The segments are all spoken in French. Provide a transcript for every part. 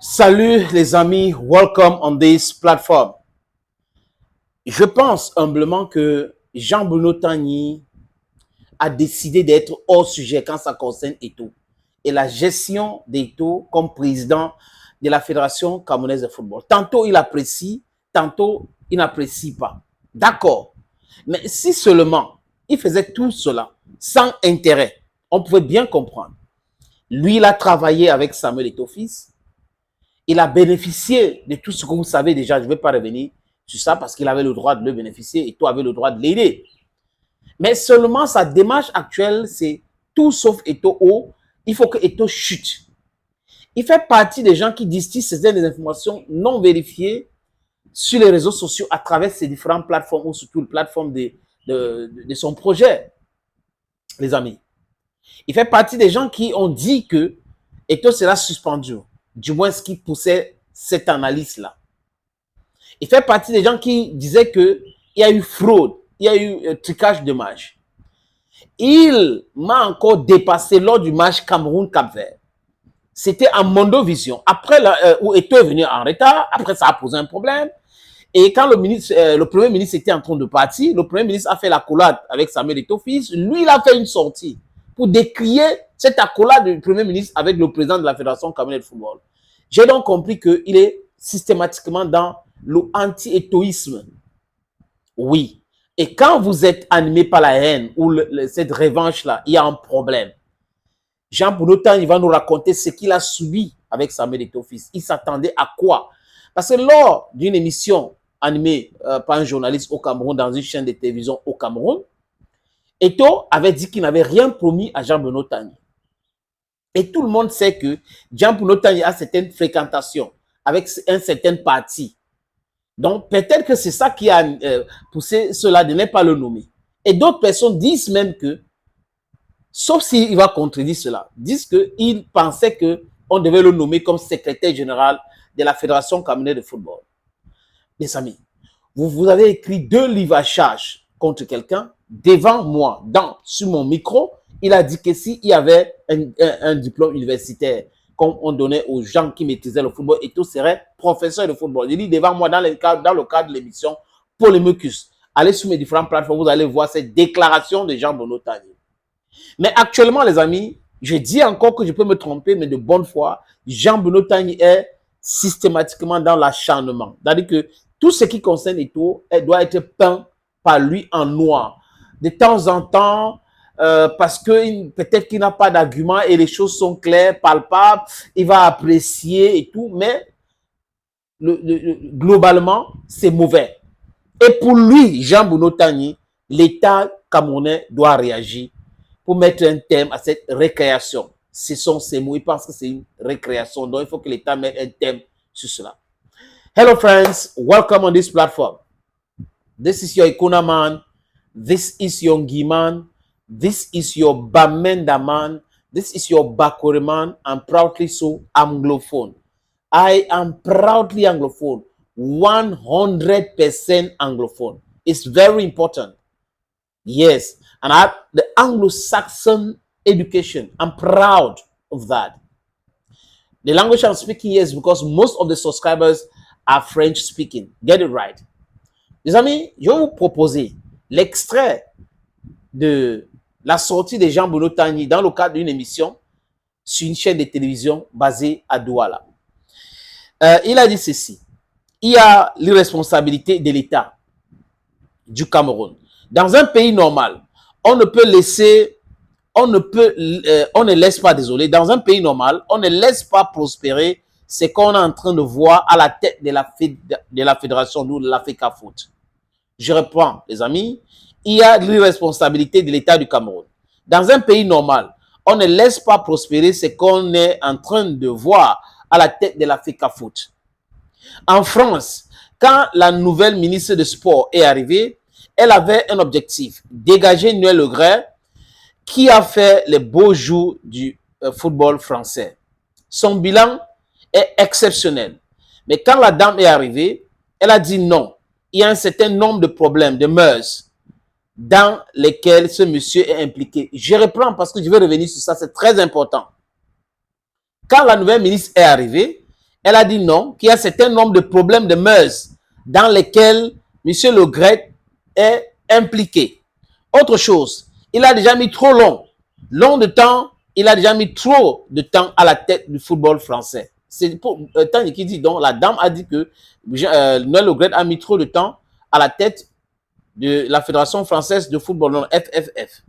Salut les amis, welcome on this platform. Je pense humblement que Jean-Bruno Tagny a décidé d'être hors sujet quand ça concerne Eto'o et la gestion d'Eto'o comme président de la Fédération camerounaise de football. Tantôt il apprécie, tantôt il n'apprécie pas. D'accord. Mais si seulement il faisait tout cela sans intérêt, on pouvait bien comprendre. Lui, il a travaillé avec Samuel Eto'o fils. Il a bénéficié de tout ce que vous savez déjà. Je ne vais pas revenir sur ça parce qu'il avait le droit de le bénéficier et toi avait le droit de l'aider. Mais seulement sa démarche actuelle, c'est tout sauf Eto'o. Il faut que Eto'o chute. Il fait partie des gens qui distillent certaines informations non vérifiées sur les réseaux sociaux à travers ces différentes plateformes ou surtout les plateformes de son projet, les amis. Il fait partie des gens qui ont dit que Eto'o sera suspendu. Du moins, ce qui poussait cette analyse-là. Il fait partie des gens qui disaient qu'il y a eu fraude, il y a eu trucage de match. Il m'a encore dépassé lors du match Cameroun-Cap-Vert. C'était en Mondovision. Après, où Eto'o est venu en retard, après ça a posé un problème. Et quand le Premier ministre était en train de partir, le Premier ministre a fait l'accolade avec Samuel Eto'o fils. Lui, il a fait une sortie pour décrier cette accolade du Premier ministre avec le président de la Fédération camerounaise de football. J'ai donc compris qu'il est systématiquement dans l'anti-étoïsme. Oui. Et quand vous êtes animé par la haine ou cette revanche-là, il y a un problème. Jean-Bruno Tagny va nous raconter ce qu'il a subi avec Samuel Eto'o fils. Il s'attendait à quoi? Parce que lors d'une émission animée par un journaliste au Cameroun, dans une chaîne de télévision au Cameroun, Eto'o avait dit qu'il n'avait rien promis à Jean-Bruno Tagny. Et tout le monde sait que Jean-Bruno Tagny a certaines fréquentations avec un certain parti. Donc, peut-être que c'est ça qui a poussé cela de ne pas le nommer. Et d'autres personnes disent même que, sauf s'il va contredire cela, disent qu'il pensait qu'on devait le nommer comme secrétaire général de la Fédération camerounaise de football. Mes amis, vous avez écrit 2 livres à charge contre quelqu'un devant moi, sur mon micro. Il a dit que s'il y avait un diplôme universitaire, comme on donnait aux gens qui maîtrisaient le football, et tout serait professeur de football. Il dit devant moi, dans le cadre de l'émission Polémicus. Allez sur mes différentes plateformes, vous allez voir cette déclaration de Jean-Bruno Tagny. Mais actuellement, les amis, je dis encore que je peux me tromper, mais de bonne foi, Jean-Bruno Tagny est systématiquement dans l'acharnement. C'est-à-dire que tout ce qui concerne Eto'o doit être peint par lui en noir. De temps en temps, parce que peut-être qu'il n'a pas d'argument et les choses sont claires, palpables, il va apprécier et tout, mais globalement, c'est mauvais. Et pour lui, Jean-Bruno Tagny, l'État camerounais doit réagir pour mettre un terme à cette récréation. Ce sont ces mots, il pense que c'est une récréation, donc il faut que l'État mette un terme sur cela. Hello friends, welcome on this platform. This is your Ikuna man, this is your Ngiman, this is your Bamenda man, this is your Bakore man, and proudly so Anglophone. I am proudly Anglophone, 100% Anglophone. It's very important. Yes, and I have the Anglo-Saxon education. I'm proud of that. The language I'm speaking here is because most of the subscribers are French speaking. Get it right. Les amis, je vais vous proposer l'extrait de la sortie de Jean-Bruno Tagny dans le cadre d'une émission sur une chaîne de télévision basée à Douala. Il a dit ceci. Il y a l'irresponsabilité de l'État du Cameroun. Dans un pays normal, on ne laisse pas, désolé, dans un pays normal, on ne laisse pas prospérer ce qu'on est en train de voir à la tête de la fédération, nous, de l'Africa Foot. Je reprends, les amis, il y a l'irresponsabilité de l'État du Cameroun. Dans un pays normal, on ne laisse pas prospérer ce qu'on est en train de voir à la tête de l'Africa Foot. En France, quand la nouvelle ministre de Sport est arrivée, elle avait un objectif, dégager Noël Le Graët, qui a fait les beaux jours du football français. Son bilan est exceptionnel. Mais quand la dame est arrivée, elle a dit non. Il y a un certain nombre de problèmes, de mœurs, dans lesquels ce monsieur est impliqué. Je reprends parce que je vais revenir sur ça, c'est très important. Quand la nouvelle ministre est arrivée, Elle a dit non, qu'il y a un certain nombre de problèmes de mœurs dans lesquels M. Le Gret est impliqué. Autre chose, il a déjà mis trop long de temps, il a déjà mis trop de temps à la tête du football français. C'est pour Tani qui dit donc, la dame a dit que Noël Le Gret a mis trop de temps à la tête de la Fédération française de football, non, FFF.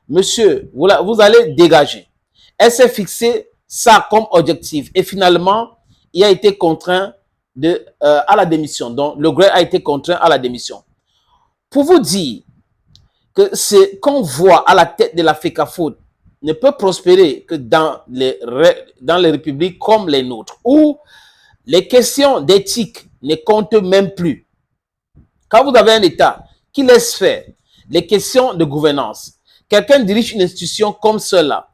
Monsieur, vous allez dégager. Elle s'est fixé ça comme objectif et finalement, il a été contraint à la démission. Donc, Le Gret a été contraint à la démission. Pour vous dire que ce qu'on voit à la tête de la FECAFOOT ne peut prospérer que dans les républiques comme les nôtres, où les questions d'éthique ne comptent même plus. Quand vous avez un État qui laisse faire les questions de gouvernance, quelqu'un dirige une institution comme cela,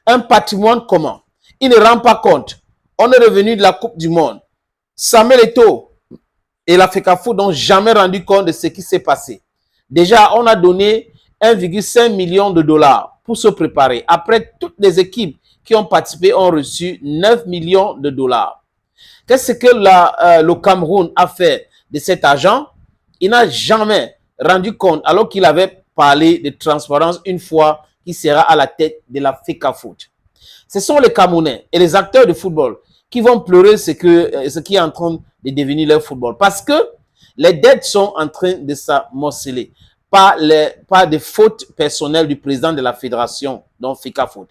un patrimoine commun, il ne rend pas compte. On est revenu de la Coupe du Monde. Samuel Eto'o et la FECAFOOT n'ont jamais rendu compte de ce qui s'est passé. Déjà, on a donné 1,5 million de dollars pour se préparer. Après, toutes les équipes qui ont participé ont reçu 9 millions de dollars. Qu'est-ce que le Cameroun a fait de cet argent? Il n'a jamais rendu compte, alors qu'il avait parlé de transparence une fois qu'il sera à la tête de la FECAFOOT. Ce sont les Camerounais et les acteurs de football qui vont pleurer ce qui est en train de devenir leur football. Parce que les dettes sont en train de s'amoceler par des fautes personnelles du président de la fédération, donc FECAFOOT.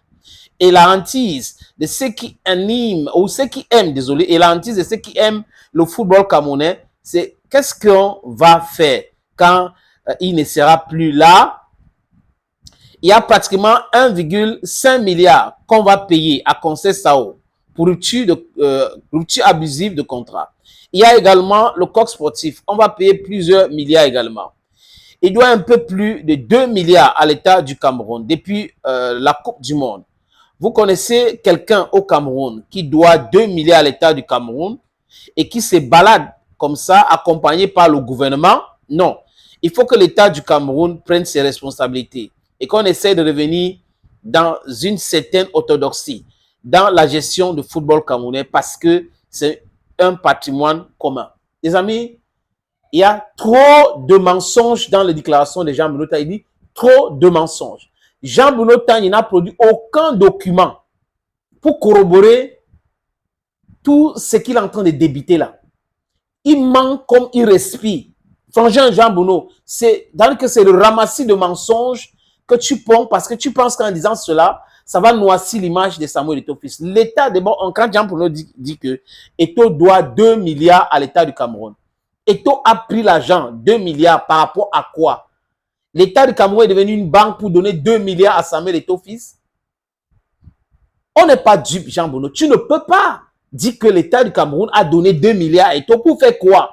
Et la hantise de ceux qui animent, ou ceux qui aiment, désolé, et la hantise de ceux qui aiment le football camerounais, c'est qu'est-ce qu'on va faire quand il ne sera plus là? Il y a pratiquement 1,5 milliard qu'on va payer à Conseil Sao pour rupture abusive de contrat. Il y a également le coq sportif. On va payer plusieurs milliards également. Il doit un peu plus de 2 milliards à l'État du Cameroun depuis la Coupe du Monde. Vous connaissez quelqu'un au Cameroun qui doit 2 milliards à l'État du Cameroun et qui se balade comme ça, accompagné par le gouvernement? Non. Il faut que l'État du Cameroun prenne ses responsabilités et qu'on essaie de revenir dans une certaine orthodoxie dans la gestion du football camerounais parce que c'est un patrimoine commun. Les amis, il y a trop de mensonges dans les déclarations de Jean-Bruno Tagny. Il dit trop de mensonges. Jean-Bruno Tagny n'a produit aucun document pour corroborer tout ce qu'il est en train de débiter là. Il manque comme il respire. Franchement, Jean-Bruno, c'est le ramassis de mensonges que tu ponds parce que tu penses qu'en disant cela, ça va noircir l'image de Samuel Eto'o fils. L'État, d'abord, quand Jean-Bruno dit que Eto'o doit 2 milliards à l'État du Cameroun. Eto'o a pris l'argent, 2 milliards, par rapport à quoi? L'État du Cameroun est devenu une banque pour donner 2 milliards à Samuel Eto'o fils. On n'est pas dupe, Jean-Bruno. Tu ne peux pas dire que l'État du Cameroun a donné 2 milliards à Eto'o pour faire quoi?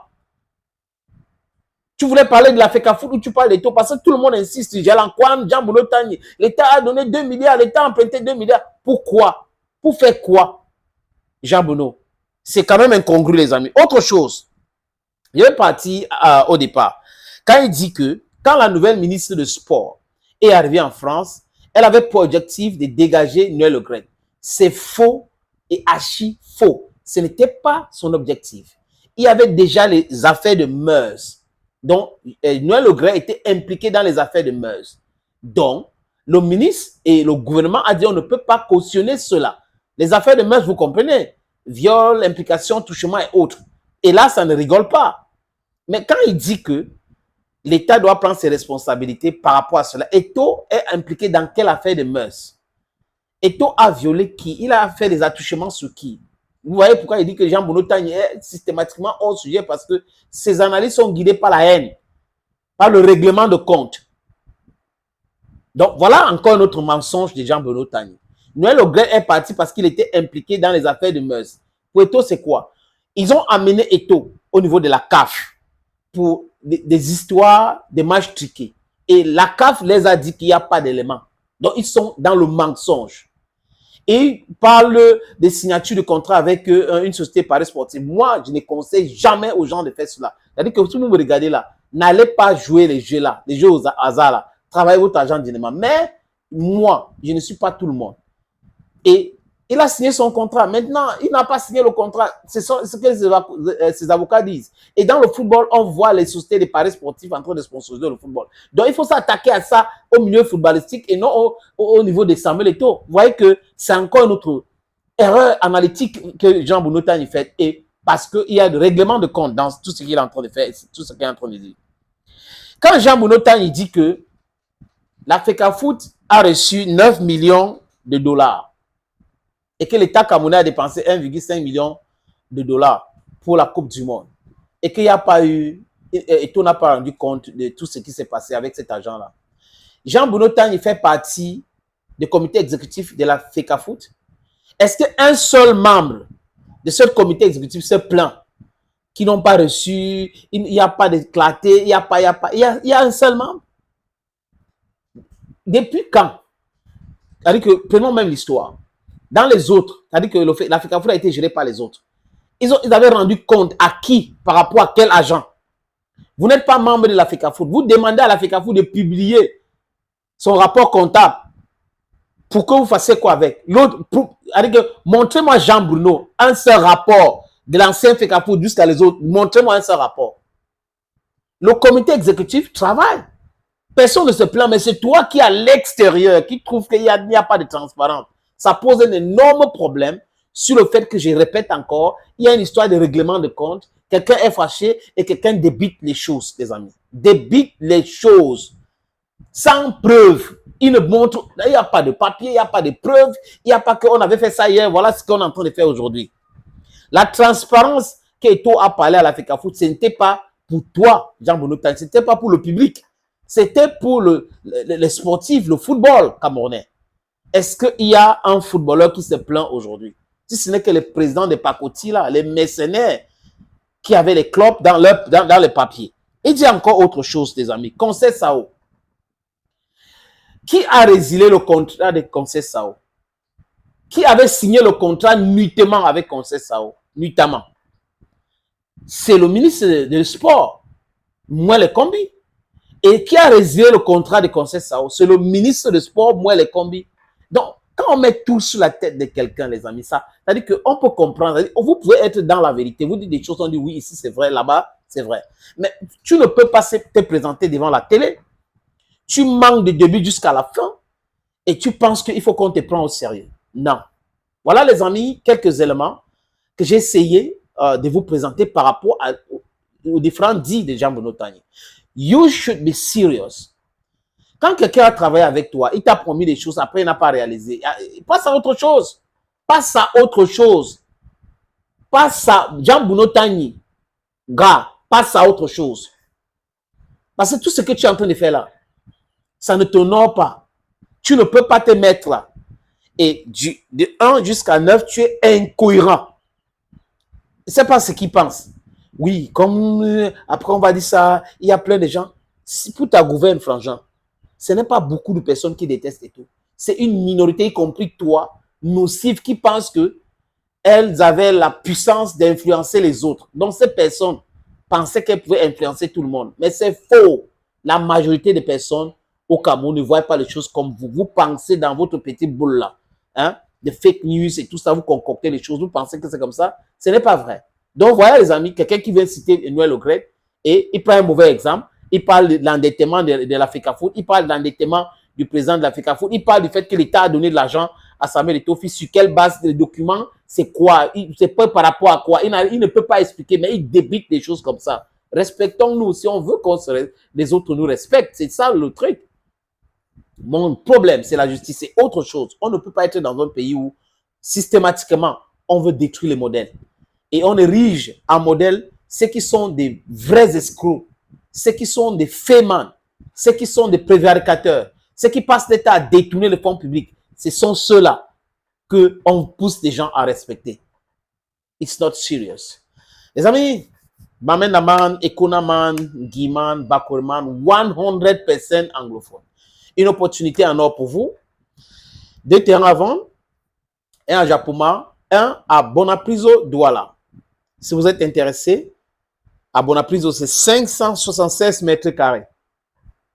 Tu voulais parler de la FECAFOOT ou tu parles d'Eto'o parce que tout le monde insiste. Jean-Bruno Tagny. L'État a donné 2 milliards, l'État a emprunté 2 milliards. Pourquoi? Pour faire quoi? Jean-Bruno, c'est quand même incongru, les amis. Autre chose, il est parti au départ. Quand il dit que, quand la nouvelle ministre de Sport est arrivée en France, elle avait pour objectif de dégager Noël Le Gret. C'est faux et archi faux. Ce n'était pas son objectif. Il y avait déjà les affaires de mœurs. Donc, Noël Le Gret était impliqué dans les affaires de mœurs. Donc, le ministre et le gouvernement a dit on ne peut pas cautionner cela. Les affaires de mœurs, vous comprenez? Viol, implication, touchement et autres. Et là, ça ne rigole pas. Mais quand il dit que l'État doit prendre ses responsabilités par rapport à cela, Eto'o est impliqué dans quelle affaire de mœurs? Eto'o a violé qui? Il a fait des attouchements sur qui? Vous voyez pourquoi il dit que Jean-Bruno Tagny est systématiquement hors sujet parce que ses analyses sont guidées par la haine, par le règlement de compte. Donc, voilà encore un autre mensonge de Jean-Bruno Tagny. Noël Le Gret est parti parce qu'il était impliqué dans les affaires de mœurs. Pour Eto'o, c'est quoi? Ils ont amené Eto'o au niveau de la CAF pour des histoires, des matchs truqués. Et la CAF les a dit qu'il n'y a pas d'éléments. Donc, ils sont dans le mensonge. Et il parle des signatures de contrat avec une société Paris Sportive. Moi, je ne conseille jamais aux gens de faire cela. C'est-à-dire que si vous me regardez là, n'allez pas jouer les jeux là, les jeux au hasard là. Travaillez votre argent dignement. Mais moi, je ne suis pas tout le monde. Et Il a signé son contrat. Maintenant, il n'a pas signé le contrat. C'est ce que ses avocats disent. Et dans le football, on voit les sociétés de paris sportifs en train de sponsoriser le football. Donc, il faut s'attaquer à ça au milieu footballistique et non au niveau des Samuel Eto'o. Vous voyez que c'est encore une autre erreur analytique que Jean Bounotani fait. Et parce qu'il y a le règlement de compte dans tout ce qu'il est en train de faire, tout ce qu'il est en train de dire. Quand Jean Bounotani dit que l'Africa Foot a reçu 9 millions de dollars, et que l'État camerounais a dépensé 1,5 million de dollars pour la Coupe du Monde, et qu'il n'y a pas eu, et tout n'a pas rendu compte de tout ce qui s'est passé avec cet argent-là. Jean Bounotani fait partie du comité exécutif de la FECAFOOT. Est-ce qu'un seul membre de ce comité exécutif se plaint qu'ils n'ont pas reçu, il n'y a pas d'éclaté, il y a un seul membre? Depuis quand? C'est-à-dire que, prenons même l'histoire. Dans les autres, c'est-à-dire que la FECAFOOT a été gérée par les autres. Ils avaient rendu compte à qui, par rapport à quel agent. Vous n'êtes pas membre de la FECAFOOT. Vous demandez à la FECAFOOT de publier son rapport comptable pour que vous fassiez quoi avec l'autre. Montrez-moi Jean Bruno, un seul rapport de l'ancien FECAFOOT jusqu'à les autres. Montrez-moi un seul rapport. Le comité exécutif travaille. Personne ne se plaint, mais c'est toi qui, à l'extérieur, qui trouve qu'il n'y a pas de transparence. Ça pose un énorme problème sur le fait que, je répète encore, il y a une histoire de règlement de compte. Quelqu'un est fâché et quelqu'un débite les choses, les amis. Débite les choses. Sans preuve. Il ne montre, il n'y a pas de papier, il n'y a pas de preuve, il n'y a pas qu'on avait fait ça hier, voilà ce qu'on est en train de faire aujourd'hui. La transparence qu'Eto'o a parlé à la FECAFOOT, ce n'était pas pour toi, Jean Bounotani, ce n'était pas pour le public. C'était pour les sportifs, le football camerounais. Est-ce qu'il y a un footballeur qui se plaint aujourd'hui? Si ce n'est que les présidents des pacotis, là, les mercenaires qui avaient les clubs dans les papiers. Il dit encore autre chose, les amis. Conseil Sao. Qui a résilié le contrat de Conseil Sao? Qui avait signé le contrat nuitamment avec Conseil Sao? Nuitamment. C'est le ministre du Sport, Mouele Kombi. Et qui a résilié le contrat de Conseil Sao? C'est le ministre du Sport, Mouele Kombi. Donc, quand on met tout sur la tête de quelqu'un, les amis, ça, c'est-à-dire qu'on peut comprendre. Vous pouvez être dans la vérité. Vous dites des choses, on dit oui, ici c'est vrai, là-bas c'est vrai. Mais tu ne peux pas te présenter devant la télé. Tu manques de début jusqu'à la fin et tu penses qu'il faut qu'on te prenne au sérieux. Non. Voilà, les amis, quelques éléments que j'ai essayé de vous présenter par rapport aux différents dits de Jean Bounotani. You should be serious. Quand quelqu'un a travaillé avec toi, il t'a promis des choses, après il n'a pas réalisé. Passe à autre chose. Passe à autre chose. Passe à Jean Bounotani. Gars, passe à autre chose. Parce que tout ce que tu es en train de faire là, ça ne t'honore pas. Tu ne peux pas te mettre là. Et de 1 jusqu'à 9, tu es incohérent. C'est pas ce qu'ils pensent. Oui, comme après on va dire ça, il y a plein de gens. Si pour ta gouverne, Frangin, ce n'est pas beaucoup de personnes qui détestent et tout. C'est une minorité, y compris toi, nocive, qui pense que elles avaient la puissance d'influencer les autres. Donc ces personnes pensaient qu'elles pouvaient influencer tout le monde. Mais c'est faux. La majorité des personnes au Cameroun ne voient pas les choses comme vous. Vous pensez dans votre petit boule là, hein, de fake news et tout ça, vous concoctez les choses, vous pensez que c'est comme ça. Ce n'est pas vrai. Donc voilà les amis, quelqu'un qui vient citer Noël Le Graët et il prend un mauvais exemple. Il parle de l'endettement de la FECAFOOT, il parle de l'endettement du président de la FECAFOOT, il parle du fait que l'État a donné de l'argent à Samuel Eto'o, sur quelle base de documents, c'est quoi, c'est pas par rapport à quoi, il ne peut pas expliquer, mais il débite des choses comme ça. Respectons-nous, si on veut que les autres nous respectent, c'est ça le truc. Mon problème, c'est la justice, c'est autre chose. On ne peut pas être dans un pays où, systématiquement, on veut détruire les modèles. Et on érige en modèle ceux qui sont des vrais escrocs, ceux qui sont des fémans, ceux qui sont des prévaricateurs, ceux qui passent l'État à détourner le fonds public. Ce sont ceux-là qu'on pousse les gens à respecter. It's not serious. Les amis, Bamendaman, Ekonaman, Guiman, Bakurman, 100% anglophone. Une opportunité en or pour vous. 2 terrains à vendre, un à Japoma, un à Bonapriso, Douala. Si vous êtes intéressé, à Bonapriso, c'est 576 mètres carrés.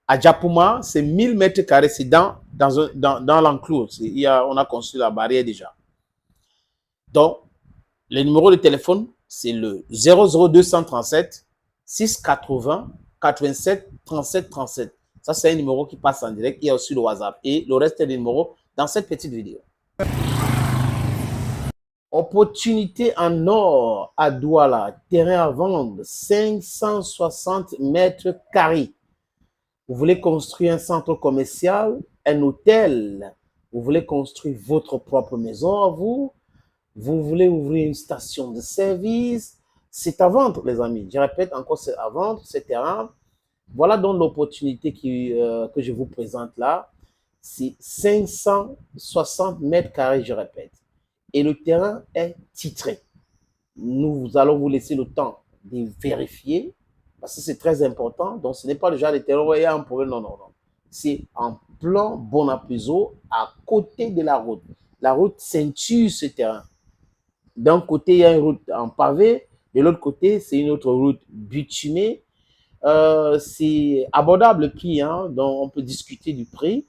À Japoma, c'est 1000 mètres carrés. C'est dans l'enclos. On a construit la barrière déjà. Donc, le numéro de téléphone, c'est le 00237 680 87 37 37. Ça, c'est un numéro qui passe en direct. Il y a aussi le WhatsApp et le reste des numéros dans cette petite vidéo. Opportunité en or à Douala, terrain à vendre, 560 mètres carrés. Vous voulez construire un centre commercial, un hôtel, vous voulez construire votre propre maison à vous, vous voulez ouvrir une station de service, c'est à vendre, les amis. Je répète encore, c'est à vendre, ce terrain. Voilà donc l'opportunité que je vous présente là. C'est 560 mètres carrés, je répète. Et le terrain est titré. Nous allons vous laisser le temps de vérifier parce que c'est très important. Donc, ce n'est pas le genre de terrain où il y a un problème. Non, non, non. C'est en plan Bonapuzo à côté de la route. La route ceinture ce terrain. D'un côté, il y a une route en pavé. De l'autre côté, c'est une autre route bitumée. C'est abordable le prix, hein, donc on peut discuter du prix.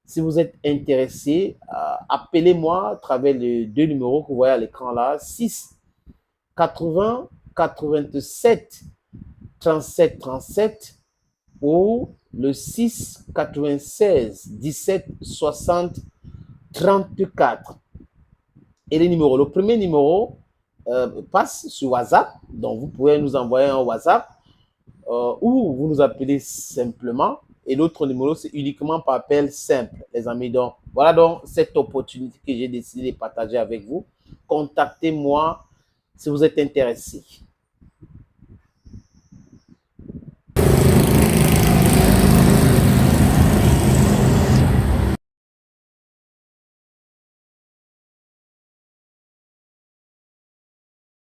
Si vous êtes intéressé, appelez-moi à travers les deux numéros que vous voyez à l'écran là, 6 80 87 37 37 ou le 6 96 17 60 34. Et les numéros, le premier numéro passe sur WhatsApp, donc vous pouvez nous envoyer un WhatsApp ou vous nous appelez simplement. Et l'autre numéro, c'est uniquement par appel simple, les amis. Donc, voilà donc cette opportunité que j'ai décidé de partager avec vous. Contactez-moi si vous êtes intéressé.